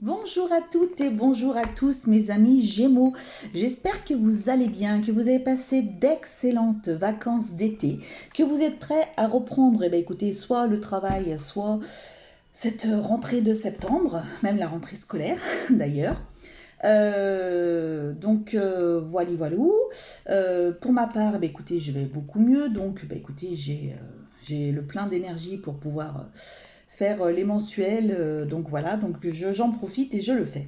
Bonjour à toutes et bonjour à tous mes amis Gémeaux. J'espère que vous allez bien, que vous avez passé d'excellentes vacances d'été, que vous êtes prêts à reprendre, écoutez, soit le travail, soit cette rentrée de septembre, même la rentrée scolaire d'ailleurs. Voilà, voilà. Pour ma part, écoutez, je vais beaucoup mieux. Donc, écoutez, j'ai le plein d'énergie pour pouvoir faire les mensuels. Donc voilà, donc j'en profite et je le fais.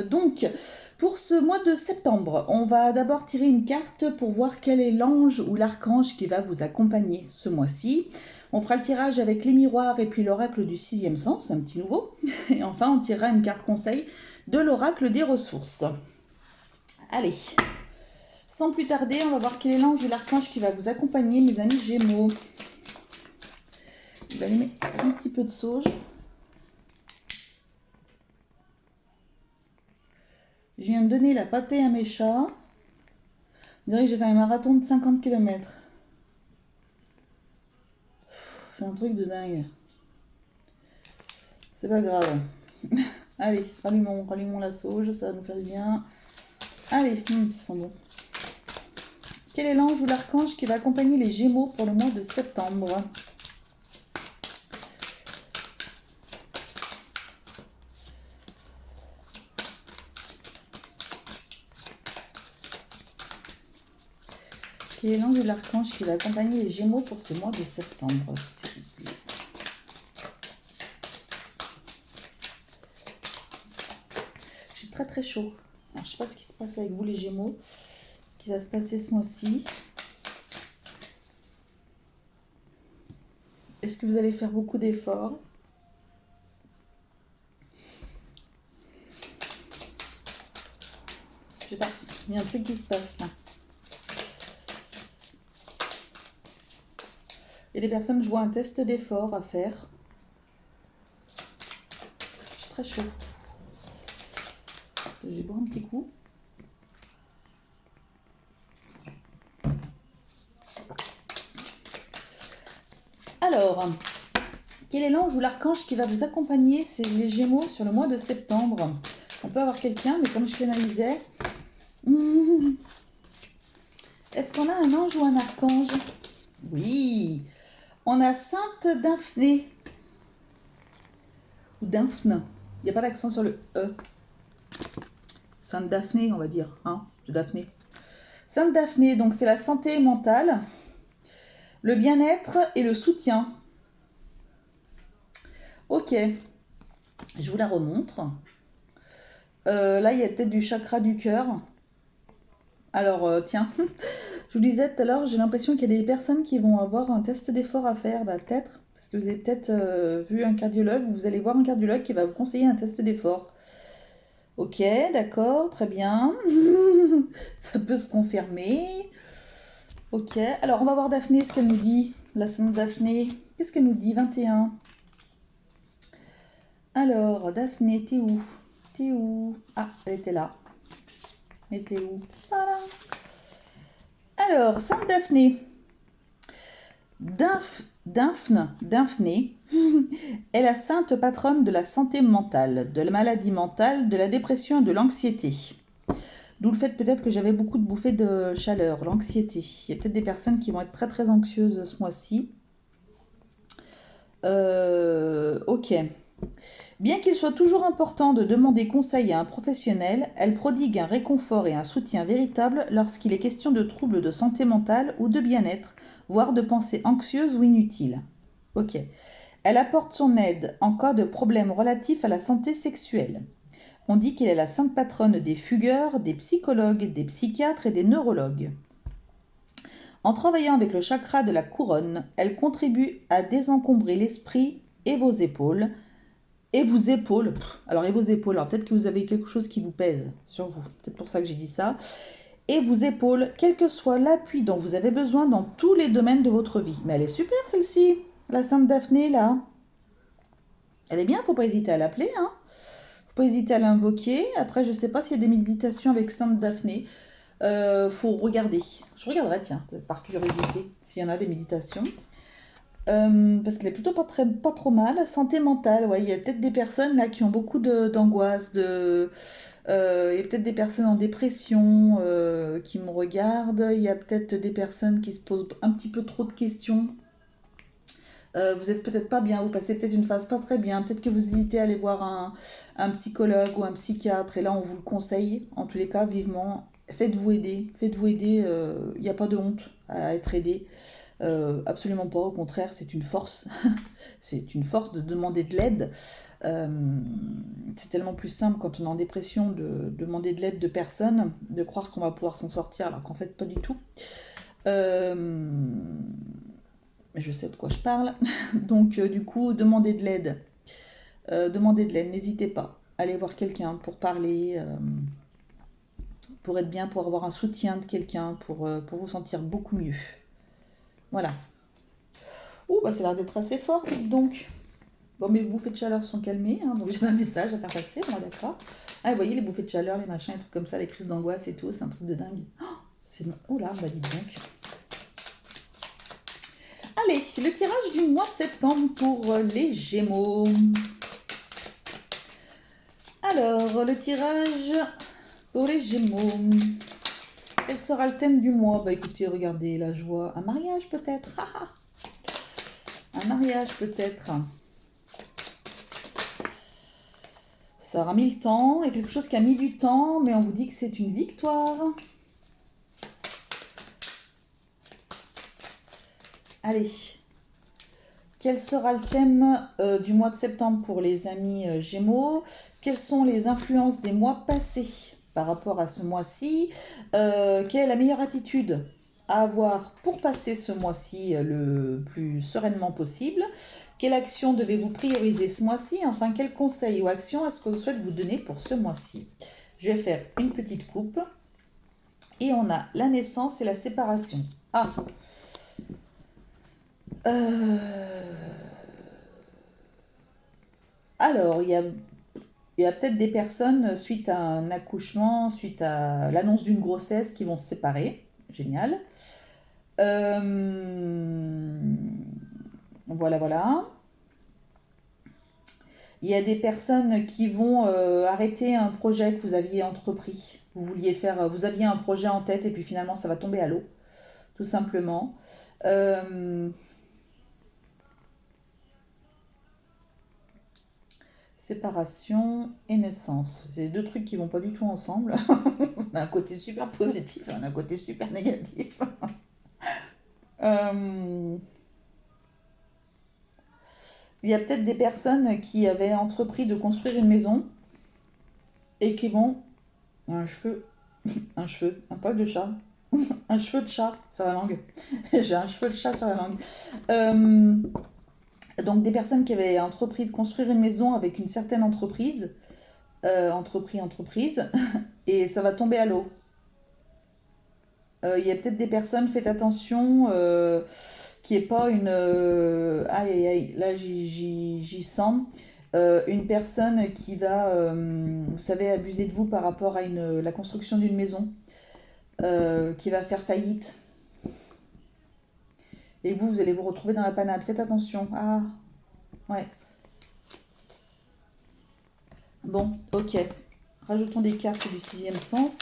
Donc, pour ce mois de septembre, on va d'abord tirer une carte pour voir quel est l'ange ou l'archange qui va vous accompagner ce mois-ci. On fera le tirage avec les miroirs et puis l'oracle du sixième sens, un petit nouveau. Et enfin, on tirera une carte conseil de l'oracle des ressources. Allez, sans plus tarder, on va voir quel est l'ange ou l'archange qui va vous accompagner, mes amis Gémeaux. Je vais allumer un petit peu de sauge. Je viens de donner la pâtée à mes chats. Je dirais que j'ai fait un marathon de 50 km. C'est un truc de dingue. C'est pas grave. Allez, rallumons la sauge, ça va nous faire du bien. Allez, ça sent bon. Quel est l'ange ou l'archange qui va accompagner les Gémeaux pour le mois de septembre? Quel est l'ange ou l'archange qui va accompagner les Gémeaux pour ce mois de septembre, s'il vous plaît? Je suis très très chaud. Alors, je ne sais pas ce qui se passe avec vous les Gémeaux, ce qui va se passer ce mois-ci. Est-ce que vous allez faire beaucoup d'efforts? Je sais pas, il y a un truc qui se passe là. Il y a des personnes, je vois un test d'effort à faire. Je suis très chaud. Je vais boire un petit coup. Alors, quel est l'ange ou l'archange qui va vous accompagner, c'est les Gémeaux, sur le mois de septembre? On peut avoir quelqu'un, mais comme je canalisais... Est-ce qu'on a un ange ou un archange? Oui, on a Sainte Daphné. Ou Daphne. Il n'y a pas d'accent sur le E. Sainte Daphné, on va dire. Hein, c'est Daphné. Sainte Daphné, donc c'est la santé mentale, le bien-être et le soutien. Ok, je vous la remontre. Là, il y a peut-être du chakra du cœur. Alors, tiens, je vous disais tout à l'heure, j'ai l'impression qu'il y a des personnes qui vont avoir un test d'effort à faire. Bah, peut-être, parce que vous avez peut-être vu un cardiologue, ou vous allez voir un cardiologue qui va vous conseiller un test d'effort. Ok, d'accord, très bien. Ça peut se confirmer. Ok, alors on va voir Daphné, ce qu'elle nous dit. La sainte Daphné, qu'est-ce qu'elle nous dit? 21. Alors, Daphné, t'es où? T'es où? Ah, elle était là. Elle était où? Voilà. Alors, sainte Daphné. Daphné est la sainte patronne de la santé mentale, de la maladie mentale, de la dépression et de l'anxiété. D'où le fait peut-être que j'avais beaucoup de bouffées de chaleur, l'anxiété. Il y a peut-être des personnes qui vont être très très anxieuses ce mois-ci. Ok. Bien qu'il soit toujours important de demander conseil à un professionnel, elle prodigue un réconfort et un soutien véritable lorsqu'il est question de troubles de santé mentale ou de bien-être, voire de pensées anxieuses ou inutiles. Ok. Elle apporte son aide en cas de problèmes relatifs à la santé sexuelle. On dit qu'elle est la sainte patronne des fugueurs, des psychologues, des psychiatres et des neurologues. En travaillant avec le chakra de la couronne, elle contribue à désencombrer l'esprit et vos épaules. Et vos épaules. Alors, et vos épaules. Alors, peut-être que vous avez quelque chose qui vous pèse sur vous. C'est pour ça que j'ai dit ça. Et vos épaules, quel que soit l'appui dont vous avez besoin dans tous les domaines de votre vie. Mais elle est super, celle-ci. La Sainte Daphné, là. Elle est bien, faut pas hésiter à l'appeler, hein. Faut pas hésiter à l'invoquer. Après, je sais pas s'il y a des méditations avec Sainte Daphné. Faut regarder. Je regarderai, tiens, par curiosité, s'il y en a des méditations. Parce qu'elle est plutôt pas trop mal. Santé mentale, ouais, il y a peut-être des personnes là qui ont beaucoup d'angoisse, il y a peut-être des personnes en dépression qui me regardent. Il y a peut-être des personnes qui se posent un petit peu trop de questions. Vous êtes peut-être pas bien, vous passez peut-être une phase pas très bien. Peut-être que vous hésitez à aller voir un psychologue ou un psychiatre. Et là, on vous le conseille, en tous les cas, vivement. Faites-vous aider. Faites-vous aider. Il n'y a pas de honte à être aidé. Absolument pas, au contraire, c'est une force. C'est une force de demander de l'aide. Euh, c'est tellement plus simple quand on est en dépression de demander de l'aide de personne, de croire qu'on va pouvoir s'en sortir alors qu'en fait pas du tout. Euh, je sais de quoi je parle. Donc du coup, demandez de l'aide. Demandez de l'aide, n'hésitez pas. Allez voir quelqu'un pour parler, pour être bien, pour avoir un soutien de quelqu'un, pour vous sentir beaucoup mieux. Voilà. Ouh, bah ça a l'air d'être assez fort, dites donc. Bon, mes bouffées de chaleur sont calmées, hein, donc j'ai un message à faire passer, moi d'accord. Ah, vous voyez, les bouffées de chaleur, les machins, les trucs comme ça, les crises d'angoisse et tout, c'est un truc de dingue. Oh, oh là, bah dites donc. Allez, le tirage du mois de septembre pour les Gémeaux. Alors, le tirage pour les Gémeaux. Quel sera le thème du mois? Bah écoutez, regardez, la joie. Un mariage peut-être. Un mariage peut-être. Ça aura mis le temps, et quelque chose qui a mis du temps, mais on vous dit que c'est une victoire. Allez. Quel sera le thème du mois de septembre pour les amis Gémeaux? Quelles sont les influences des mois passés par rapport à ce mois-ci? Quelle est la meilleure attitude à avoir pour passer ce mois-ci le plus sereinement possible? Quelle action devez-vous prioriser ce mois-ci? Enfin, quels conseils ou actions est-ce que je souhaite vous donner pour ce mois-ci? Je vais faire une petite coupe. Et on a la naissance et la séparation. Ah. Alors, il y a peut-être des personnes, suite à un accouchement, suite à l'annonce d'une grossesse, qui vont se séparer. Génial. Voilà, voilà. Il y a des personnes qui vont arrêter un projet que vous aviez entrepris. Vous vouliez faire, vous aviez un projet en tête et puis finalement ça va tomber à l'eau, tout simplement. Euh, Séparation et naissance. C'est deux trucs qui vont pas du tout ensemble. On a un côté super positif et on a un côté super négatif. Euh, Il y a peut-être des personnes qui avaient entrepris de construire une maison et qui vont... Un cheveu, un poil de chat, un cheveu de chat sur la langue. J'ai un cheveu de chat sur la langue. Donc des personnes qui avaient entrepris de construire une maison avec une certaine entreprise, entreprise, et ça va tomber à l'eau. Il y a peut-être des personnes, faites attention, qui est pas une... aïe, aïe, aïe, là j'y sens. Une personne qui va, vous savez, abuser de vous par rapport à la construction d'une maison, qui va faire faillite. Et vous allez vous retrouver dans la panade. Faites attention. Ah, ouais. Bon, ok. Rajoutons des cartes du sixième sens.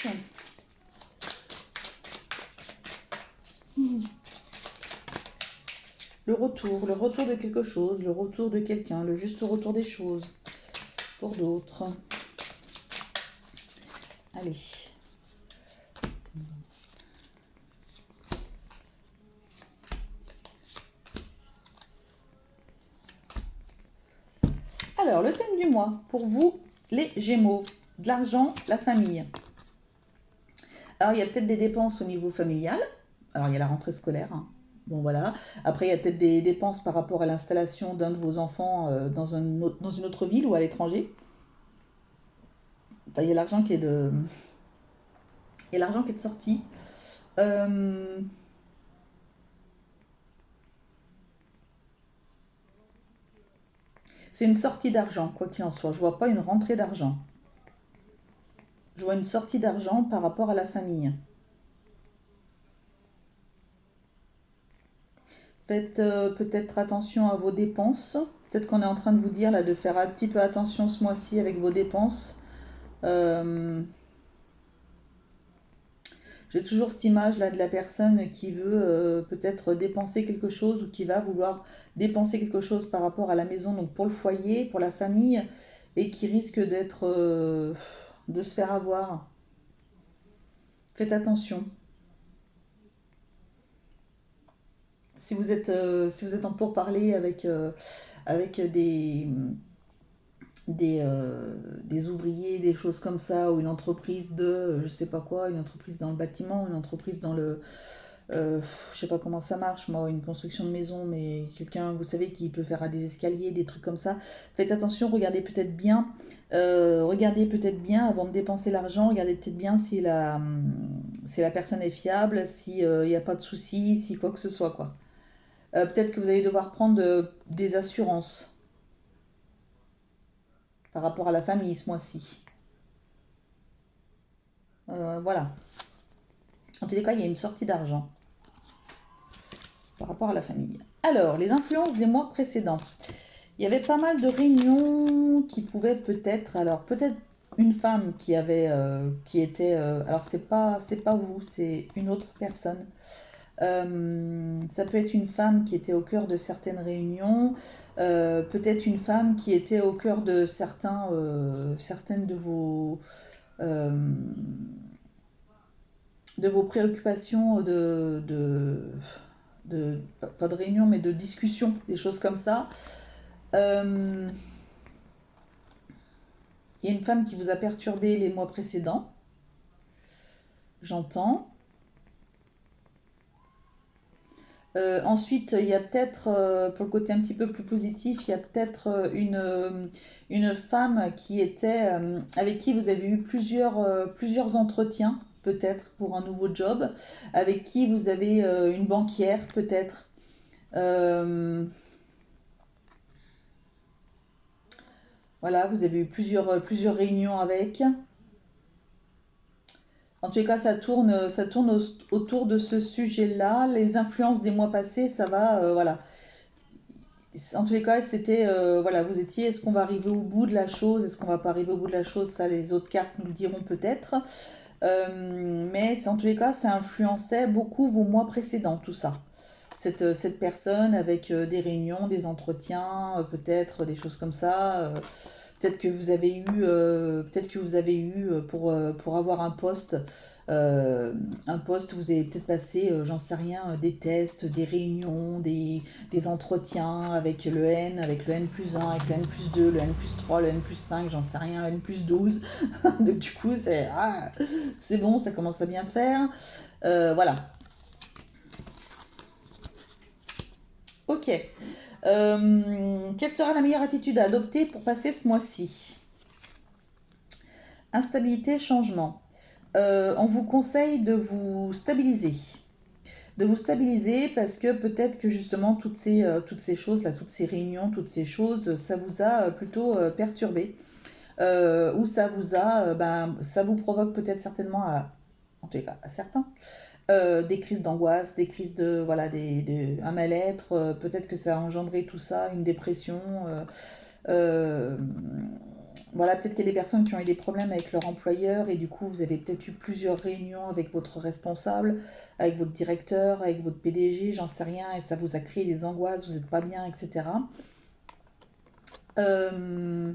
Le retour de quelque chose, le retour de quelqu'un, le juste retour des choses pour d'autres. Allez. Alors, le thème du mois, pour vous, les Gémeaux, de l'argent, la famille. Alors, il y a peut-être des dépenses au niveau familial. Alors, il y a la rentrée scolaire, hein. Bon, voilà. Après, il y a peut-être des dépenses par rapport à l'installation d'un de vos enfants dans une autre ville ou à l'étranger. Enfin, il y a l'argent qui est de... Il y a l'argent qui est de sortie. Euh, C'est une sortie d'argent, quoi qu'il en soit. Je vois pas une rentrée d'argent. Je vois une sortie d'argent par rapport à la famille. Faites peut-être attention à vos dépenses. Peut-être qu'on est en train de vous dire là de faire un petit peu attention ce mois-ci avec vos dépenses. Euh, J'ai toujours cette image là de la personne qui veut peut-être dépenser quelque chose ou qui va vouloir dépenser quelque chose par rapport à la maison, donc pour le foyer, pour la famille, et qui risque de se faire avoir. Faites attention. Si vous êtes en pourparlers avec des ouvriers, des choses comme ça, ou une entreprise je sais pas quoi, une entreprise dans le bâtiment, une entreprise dans je sais pas comment ça marche, moi, une construction de maison, mais quelqu'un, vous savez, qui peut faire des escaliers, des trucs comme ça. Faites attention, regardez peut-être bien avant de dépenser l'argent, regardez peut-être bien si la personne est fiable, si il n'y a pas de soucis, si quoi que ce soit, quoi. Peut-être que vous allez devoir prendre des assurances par rapport à la famille ce mois-ci. Voilà. En tous les cas, il y a une sortie d'argent par rapport à la famille. Alors, les influences des mois précédents. Il y avait pas mal de réunions qui pouvaient peut-être, alors peut-être une femme qui était, alors c'est pas vous, c'est une autre personne. Ça peut être une femme qui était au cœur de certaines réunions, peut-être une femme qui était au cœur de certaines euh, de vos préoccupations pas de réunion, mais de discussion, des choses comme ça. Euh, Il y a une femme qui vous a perturbé les mois précédents, j'entends. Ensuite, il y a peut-être, pour le côté un petit peu plus positif, il y a peut-être une femme avec qui vous avez eu plusieurs entretiens, peut-être pour un nouveau job, avec qui vous avez une banquière, peut-être. Euh, voilà, vous avez eu plusieurs réunions avec. En tous les cas, ça tourne autour de ce sujet-là. Les influences des mois passés, ça va, voilà. En tous les cas, c'était, voilà, vous étiez, est-ce qu'on va arriver au bout de la chose, est-ce qu'on va pas arriver au bout de la chose, ça, les autres cartes nous le diront peut-être. Mais en tous les cas, ça influençait beaucoup vos mois précédents, tout ça. Cette personne avec des réunions, des entretiens, peut-être des choses comme ça. Peut-être que vous avez eu pour avoir un poste, vous avez peut-être passé, j'en sais rien, des tests, des réunions, des entretiens avec le N plus 1, avec le N plus 2, le N plus 3, le N plus 5, j'en sais rien, le N plus 12. Donc du coup, c'est bon, ça commence à bien faire. Voilà. Ok. Quelle sera la meilleure attitude à adopter pour passer ce mois-ci? Instabilité, changement. On vous conseille de vous stabiliser. De vous stabiliser parce que peut-être que justement toutes ces choses-là, toutes ces réunions, toutes ces choses, ça vous a plutôt perturbé. Ou ça vous provoque peut-être certainement en tous les cas à certains, des crises d'angoisse, des crises un mal-être, peut-être que ça a engendré tout ça, une dépression. Euh, voilà, peut-être qu'il y a des personnes qui ont eu des problèmes avec leur employeur et du coup vous avez peut-être eu plusieurs réunions avec votre responsable, avec votre directeur, avec votre PDG, j'en sais rien, et ça vous a créé des angoisses, vous n'êtes pas bien, etc. Euh,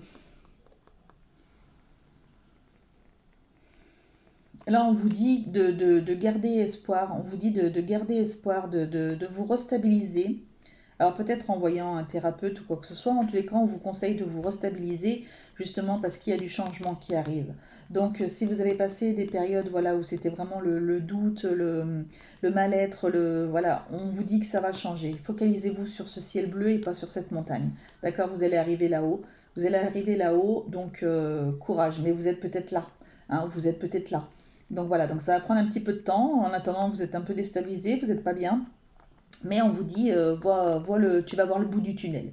Là, on vous dit de garder espoir, on vous dit de garder espoir, de vous restabiliser. Alors peut-être en voyant un thérapeute ou quoi que ce soit, en tous les cas, on vous conseille de vous restabiliser justement parce qu'il y a du changement qui arrive. Donc si vous avez passé des périodes voilà, où c'était vraiment le doute, le mal-être, voilà, on vous dit que ça va changer. Focalisez-vous sur ce ciel bleu et pas sur cette montagne. D'accord? Vous allez arriver là-haut. Vous allez arriver là-haut, donc courage. Mais vous êtes peut-être là. Hein, vous êtes peut-être là. Donc voilà, donc ça va prendre un petit peu de temps. En attendant, vous êtes un peu déstabilisé, vous n'êtes pas bien. Mais on vous dit, tu vas voir le bout du tunnel.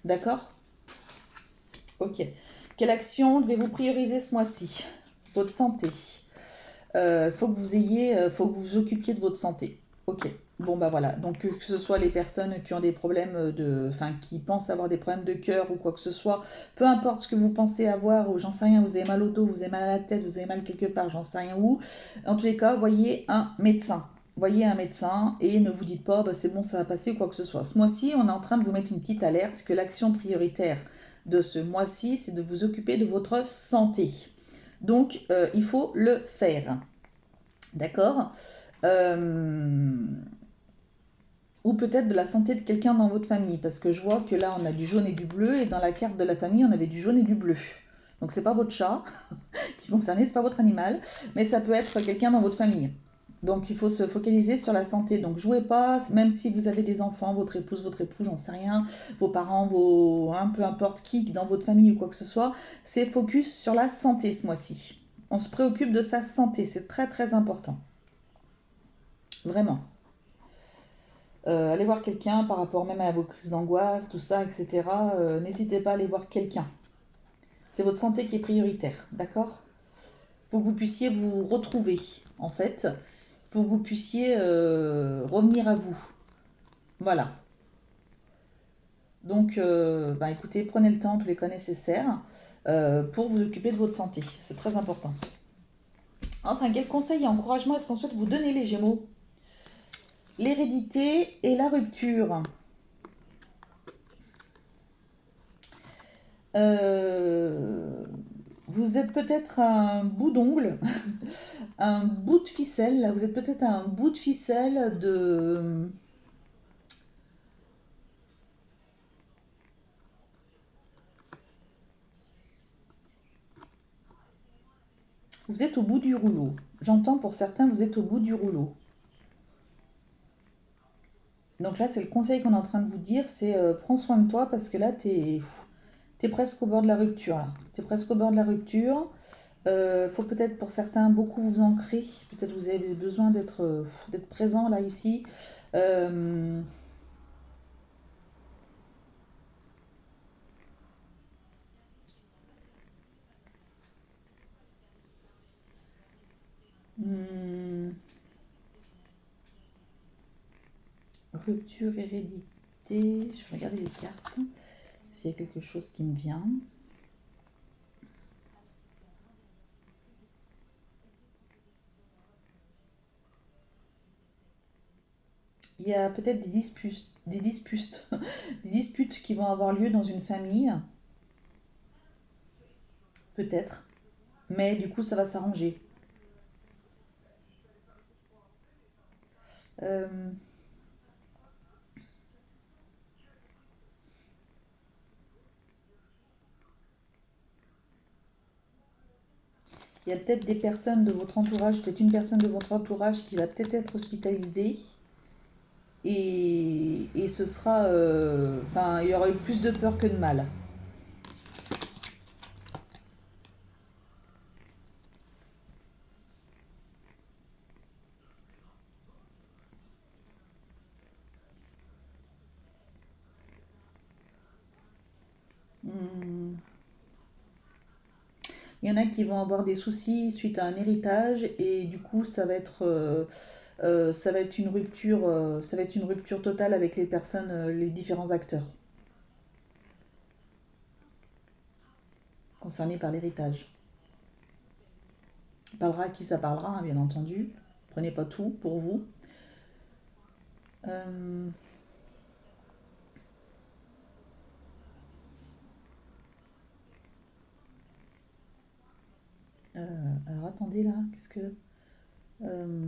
D'accord? Ok. Quelle action devez-vous prioriser ce mois-ci? Votre santé. Faut que vous occupiez de votre santé. Ok. Bon, bah voilà. Donc, que ce soit les personnes qui ont des problèmes enfin, qui pensent avoir des problèmes de cœur ou quoi que ce soit, peu importe ce que vous pensez avoir, ou j'en sais rien, vous avez mal au dos, vous avez mal à la tête, vous avez mal quelque part, j'en sais rien où. En tous les cas, voyez un médecin. Voyez un médecin et ne vous dites pas, bah, c'est bon, ça va passer ou quoi que ce soit. Ce mois-ci, on est en train de vous mettre une petite alerte que l'action prioritaire de ce mois-ci, c'est de vous occuper de votre santé. Donc, il faut le faire. D'accord. Euh, ou peut-être de la santé de quelqu'un dans votre famille, parce que je vois que là on a du jaune et du bleu, et dans la carte de la famille on avait du jaune et du bleu. Donc c'est pas votre chat qui est concerné, c'est pas votre animal, mais ça peut être quelqu'un dans votre famille. Donc il faut se focaliser sur la santé. Donc jouez pas, même si vous avez des enfants, votre épouse, votre époux, j'en sais rien, vos parents, peu importe qui dans votre famille ou quoi que ce soit, c'est focus sur la santé ce mois-ci. On se préoccupe de sa santé, c'est très très important. Vraiment. Allez voir quelqu'un par rapport même à vos crises d'angoisse, tout ça, etc. N'hésitez pas à aller voir quelqu'un. C'est votre santé qui est prioritaire, d'accord? Il faut que vous puissiez vous retrouver, en fait. Il faut que vous puissiez revenir à vous. Voilà. Donc, bah, écoutez, prenez le temps, en tous les cas nécessaires, pour vous occuper de votre santé. C'est très important. Enfin, quel conseil et encouragement est-ce qu'on souhaite vous donner, les Gémeaux? L'hérédité et la rupture. Euh, Vous êtes peut-être un bout d'ongle, un bout de ficelle. Là, vous êtes peut-être un bout de ficelle de. Vous êtes au bout du rouleau. J'entends pour certains, vous êtes au bout du rouleau. Donc là, c'est le conseil qu'on est en train de vous dire, c'est prends soin de toi parce que là, t'es presque au bord de la rupture. Là. T'es presque au bord de la rupture. Faut peut-être pour certains beaucoup vous ancrer. Peut-être vous avez besoin d'être présent là ici. Euh, hmm, Rupture, hérédité. Je vais regarder les cartes. S'il y a quelque chose qui me vient. Il y a peut-être des disputes qui vont avoir lieu dans une famille, peut-être. Mais du coup, ça va s'arranger. Euh, il y a peut-être des personnes de votre entourage, peut-être une personne de votre entourage qui va peut-être être hospitalisée. Et ce sera. Enfin, il y aura eu plus de peur que de mal. Hmm. Il y en a qui vont avoir des soucis suite à un héritage et du coup ça va être une rupture, ça va être une rupture totale avec les personnes, les différents acteurs concernés par l'héritage. Ça parlera à qui ça parlera, hein, bien entendu. Prenez pas tout pour vous. Euh, alors attendez là, qu'est-ce que... euh,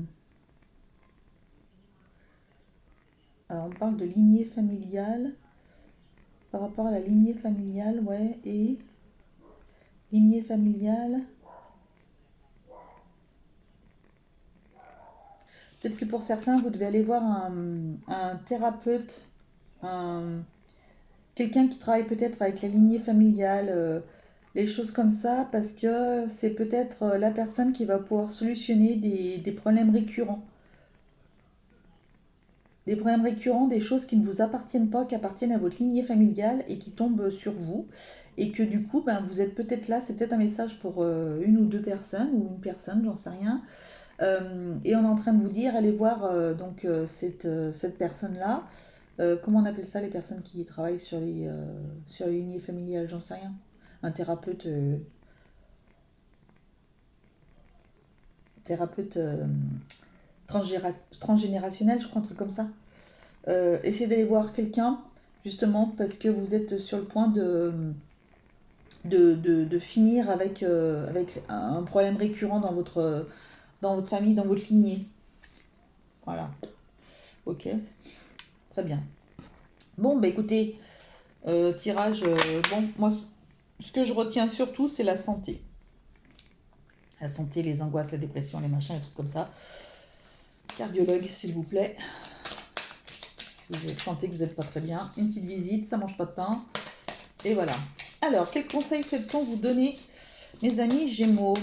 alors on parle de lignée familiale. Par rapport à la lignée familiale, ouais, et lignée familiale. Peut-être que pour certains, vous devez aller voir un thérapeute, un, quelqu'un qui travaille peut-être avec la lignée familiale, les choses comme ça, parce que c'est peut-être la personne qui va pouvoir solutionner des problèmes récurrents. Des problèmes récurrents, des choses qui ne vous appartiennent pas, qui appartiennent à votre lignée familiale et qui tombent sur vous. Et que du coup, ben, vous êtes peut-être là, c'est peut-être un message pour une ou deux personnes, ou une personne, j'en sais rien, Et on est en train de vous dire, allez voir cette personne-là. Comment on appelle ça, les personnes qui travaillent sur les lignées familiales, j'en sais rien. Un thérapeute transgénérationnel, je crois, un truc comme ça. Essayez d'aller voir quelqu'un, justement, parce que vous êtes sur le point de finir avec un problème récurrent dans votre famille, dans votre lignée. Voilà. Ok, très bien. Bon, bah écoutez, tirage. Bon, moi, ce que je retiens surtout, c'est la santé. La santé, les angoisses, la dépression, les machins, les trucs comme ça. Cardiologue, s'il vous plaît. Si vous sentez que vous n'êtes pas très bien, une petite visite, ça mange pas de pain. Et voilà. Alors, quel conseil souhaite-t-on vous donner, mes amis Gémeaux?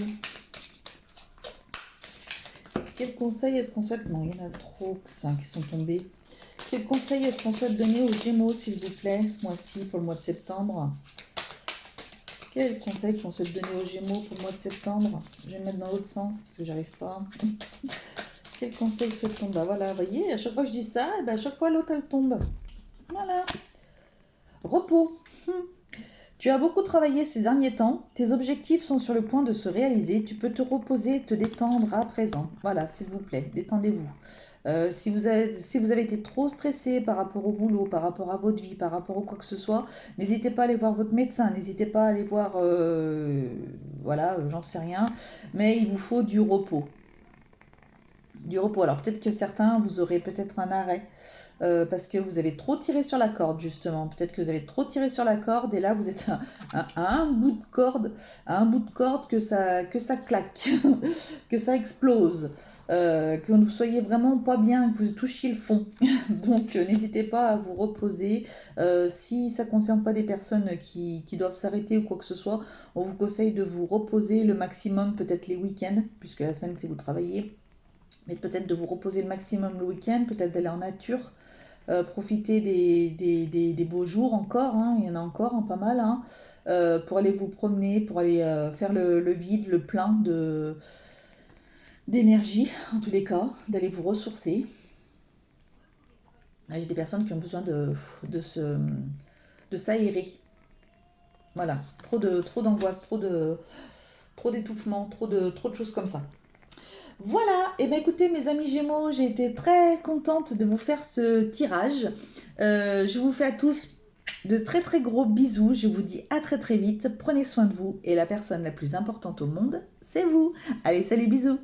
Quel conseil est-ce qu'on souhaite... Non, il y en a trop que 5 qui sont tombés. Quel conseil est-ce qu'on souhaite donner aux Gémeaux, s'il vous plaît, ce mois-ci, pour le mois de septembre? Quel conseil qu'on souhaite donner aux Gémeaux pour le mois de septembre? Je vais me mettre dans l'autre sens, parce que j'arrive pas. Quel conseil souhaite-t-on? Bah voilà, vous voyez, à chaque fois que je dis ça, et ben à chaque fois l'autre, elle tombe. Voilà. Repos. Tu as beaucoup travaillé ces derniers temps, tes objectifs sont sur le point de se réaliser, tu peux te reposer, te détendre à présent. Voilà, s'il vous plaît, détendez-vous. Si vous avez été trop stressé par rapport au boulot, par rapport à votre vie, par rapport à quoi que ce soit, n'hésitez pas à aller voir votre médecin, n'hésitez pas à aller voir, voilà, j'en sais rien, mais il vous faut du repos. Du repos. Alors peut-être que certains, vous aurez peut-être un arrêt parce que vous avez trop tiré sur la corde, justement. Peut-être que vous avez trop tiré sur la corde et là, vous êtes à un bout de corde, que ça claque, que ça explose, que vous ne soyez vraiment pas bien, que vous touchiez le fond. Donc, n'hésitez pas à vous reposer. Si ça ne concerne pas des personnes qui doivent s'arrêter ou quoi que ce soit, on vous conseille de vous reposer le maximum, peut-être les week-ends, puisque la semaine, c'est vous travaillez. Mais peut-être de vous reposer le maximum le week-end, peut-être d'aller en nature, profiter des beaux jours encore, hein, il y en a encore pas mal, hein, pour aller vous promener, pour aller faire le vide, le plein d'énergie, en tous les cas, d'aller vous ressourcer. Là, j'ai des personnes qui ont besoin de s'aérer. Voilà, trop d'angoisse, trop d'étouffement, trop de choses comme ça. Voilà, et bien écoutez mes amis Gémeaux, j'ai été très contente de vous faire ce tirage. Je vous fais à tous de très très gros bisous, je vous dis à très très vite, prenez soin de vous et la personne la plus importante au monde, c'est vous. Allez, salut, bisous.